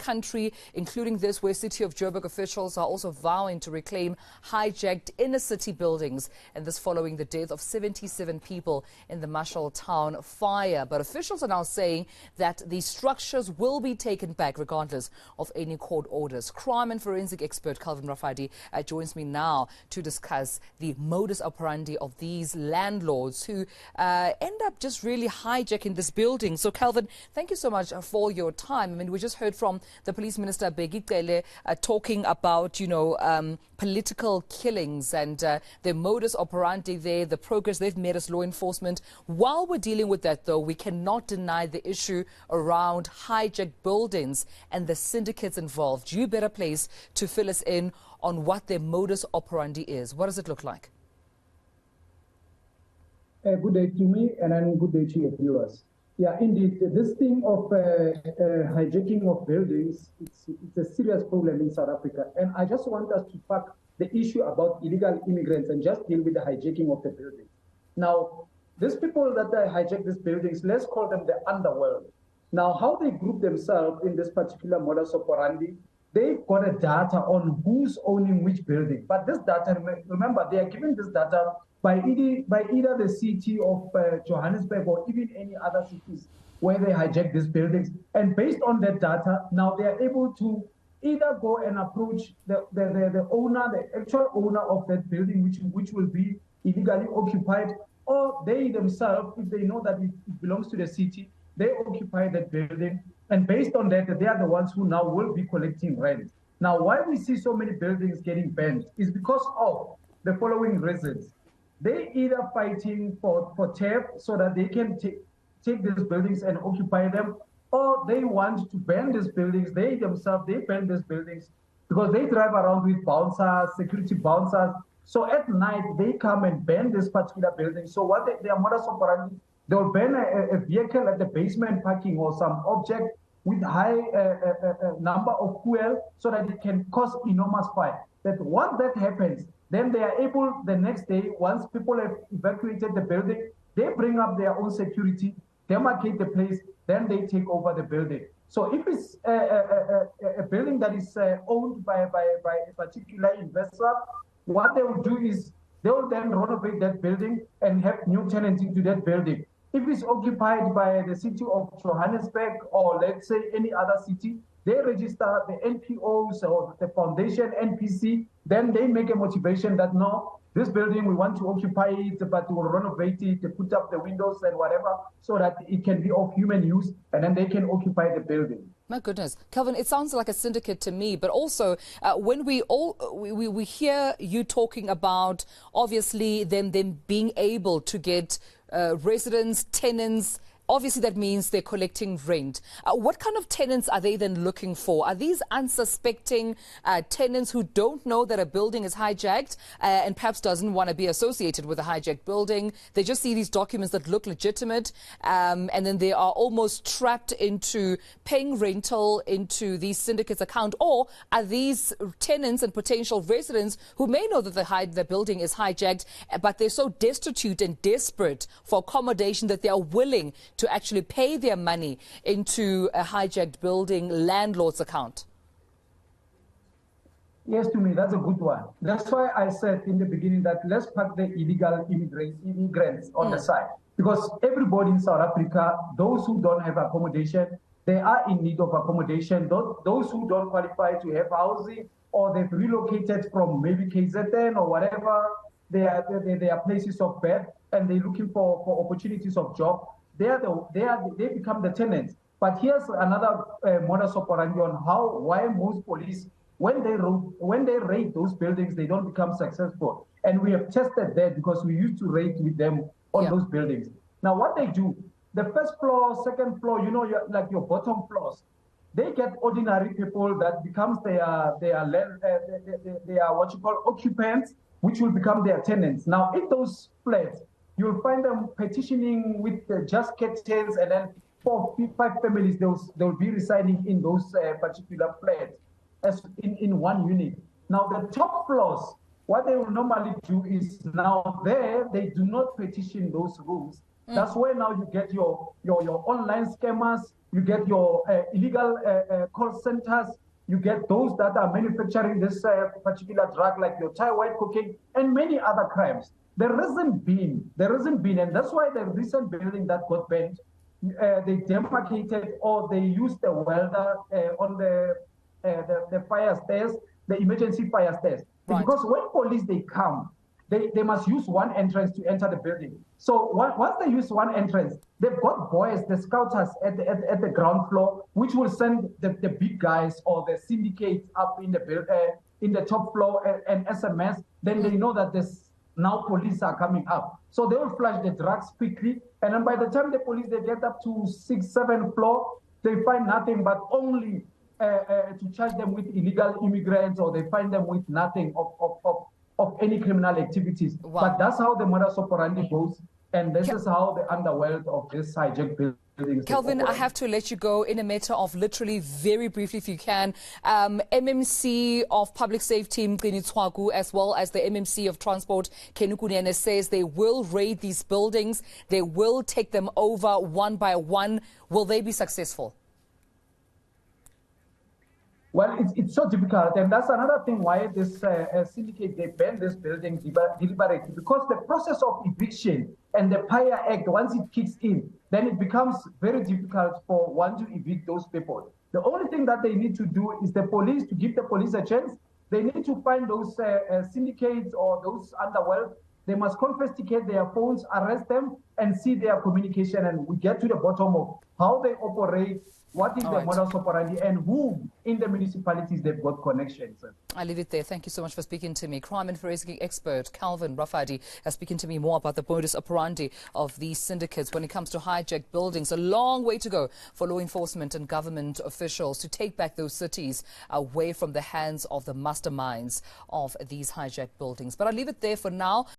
country, including this, where City of Joburg officials are also vowing to reclaim hijacked inner city buildings, and this following the death of 77 people in the Marshalltown fire. But officials are now saying that the structures will be taken back regardless of any court orders. Crime and forensic expert Calvin Rafadi joins me now to discuss the modus operandi of these landlords who end up just really hijacking this building. So, Calvin, thank you so much for your time. I mean, we just heard from the police minister, Begitele, talking about, political killings and the modus operandi there, the progress they've made as law enforcement. While we're dealing with that, though, we cannot deny the issue around hijacked buildings and the syndicates involved. You better place to fill us in on what their modus operandi is. What does it look like? Good day to me, and then good day to your viewers. Yeah, indeed, this thing of hijacking of buildings, it's a serious problem in South Africa. And I just want us to pack the issue about illegal immigrants and just deal with the hijacking of the buildings. Now, these people that hijack these buildings, let's call them the underworld. Now, how they group themselves in this particular modus operandi, they got a data on who's owning which building. But this data, remember, they are giving this data by either the city of Johannesburg or even any other cities where they hijack these buildings. And based on that data, now they are able to either go and approach the owner, the actual owner of that building, which will be illegally occupied, or they themselves, if they know that it belongs to the city, they occupy that building. And based on that, they are the ones who now will be collecting rent. Now, why we see so many buildings getting banned is because of the following reasons. They either fighting for turf so that they can take these buildings and occupy them, or they want to ban these buildings. They themselves, they ban these buildings because they drive around with bouncers, security bouncers. So at night, they come and ban this particular building. So what their modus operandi, they'll ban a vehicle at the basement parking or some object with high number of fuel so that it can cause enormous fire. That once that happens, then they are able, the next day, once people have evacuated the building, they bring up their own security, demarcate the place, then they take over the building. So if it's a building that is owned by a particular investor, what they will do is they will then renovate that building and have new tenants into that building. If it's occupied by the city of Johannesburg or let's say any other city, they register the NPOs or the foundation, NPC, then they make a motivation that no, this building, we want to occupy it, but we'll renovate it, put up the windows and whatever, so that it can be of human use, and then they can occupy the building. My goodness. Calvin, it sounds like a syndicate to me, but also when we hear you talking about, obviously, them being able to get residents, tenants. Obviously, that means they're collecting rent. What kind of tenants are they then looking for? Are these unsuspecting tenants who don't know that a building is hijacked and perhaps doesn't want to be associated with a hijacked building? They just see these documents that look legitimate and then they are almost trapped into paying rental into these syndicates' account? Or are these tenants and potential residents who may know that the building is hijacked, but they're so destitute and desperate for accommodation that they are willing to actually pay their money into a hijacked building landlord's account? Yes, to me, that's a good one. That's why I said in the beginning that let's put the illegal immigrants on the side. Because everybody in South Africa, those who don't have accommodation, they are in need of accommodation. Those who don't qualify to have housing, or they've relocated from maybe KZN or whatever, they are places of birth, and they're looking for opportunities of job. They become the tenants. But here's another modus operandi on why most police, when they raid those buildings, they don't become successful. And we have tested that because we used to raid with them on those buildings. Now, what they do, the first floor, second floor, like your bottom floors, they get ordinary people that becomes their what you call occupants, which will become their tenants. Now, in those flats, you'll find them petitioning with just curtains, and then 4, 5 families, they'll be residing in those particular flats as in one unit. Now, the top floors, what they will normally do is now they do not petition those rooms. That's where now you get your online scammers, you get your illegal call centers, you get those that are manufacturing this particular drug, like your Thai white cocaine, and many other crimes. There isn't been, and that's why the recent building that got burned, they demarcated or they used the welder on the fire stairs, the emergency fire stairs. Right. Because when police, they come, they must use one entrance to enter the building. So once they use one entrance, they've got boys, the scouters at the ground floor, which will send the big guys or the syndicates up in the top floor and SMS. Then they know that this now police are coming up. So they will flush the drugs quickly. And then by the time the police, they get up to 6th, 7th floor, they find nothing but only to charge them with illegal immigrants, or they find them with nothing of any criminal activities. Wow. But that's how the modus operandi goes. And this is how the underworld of this hijacked buildings. Kelvin, I have to let you go in a matter of literally very briefly, if you can. MMC of Public Safety, Mqini Tshwaku, as well as the MMC of Transport, Kenukunene, says they will raid these buildings. They will take them over one by one. Will they be successful? Well, it's so difficult, and that's another thing why this syndicate, they ban this building deliberately, because the process of eviction and the PIA Act, once it kicks in, then it becomes very difficult for one to evict those people. The only thing that they need to do is the police, to give the police a chance. They need to find those syndicates or those underworld. They must confiscate their phones, arrest them, and see their communication, and we get to the bottom of how they operate, what is the modus operandi, and who in the municipalities they've got connections. I'll leave it there. Thank you so much for speaking to me. Crime and forensic expert Calvin Rafadi is speaking to me more about the modus operandi of these syndicates when it comes to hijacked buildings. A long way to go for law enforcement and government officials to take back those cities away from the hands of the masterminds of these hijacked buildings. But I'll leave it there for now.